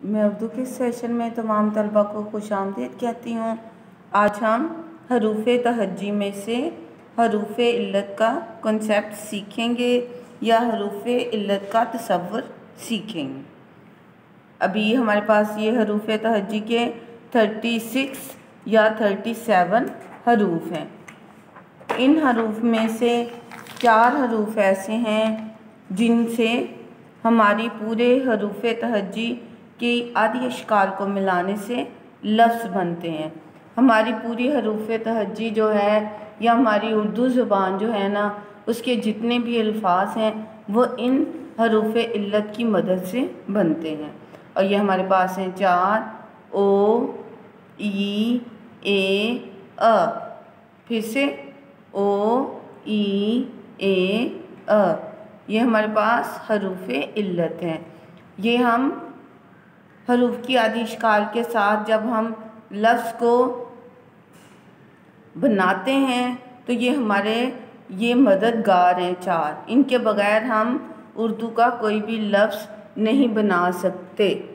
मैं उर्दू के सेशन में तमाम तलबा को खुशामदीद कहती हूँ। आज हम हरूफ तहज्जी में से हरूफ इल्लत का कॉन्सेप्ट सीखेंगे या हरूफ इल्लत का तसव्वुर सीखेंगे। अभी हमारे पास ये हरूफ तहज्जी के 36 या 37 हरूफ हैं। इन हरूफ में से 4 हरूफ ऐसे हैं जिनसे हमारी पूरे हरूफ तहज्जी की आदि अशकाल को मिलाने से लफ्ज़ बनते हैं। हमारी पूरी हरूफ तहज्जी जो है या हमारी उर्दू ज़ुबान जो है ना, उसके जितने भी अल्फाज हैं वो इन हरूफ इल्लत की मदद से बनते हैं। और ये हमारे पास हैं 4 ओ, ई, ए, अ। फिर से ओ, ई, ए, अ। ये हमारे पास हरूफ इल्लत हैं। ये हम हरूफ की आदि अशकाल के साथ जब हम लफ्ज़ को बनाते हैं तो ये हमारे ये मददगार हैं 4। इनके बग़ैर हम उर्दू का कोई भी लफ्ज़ नहीं बना सकते।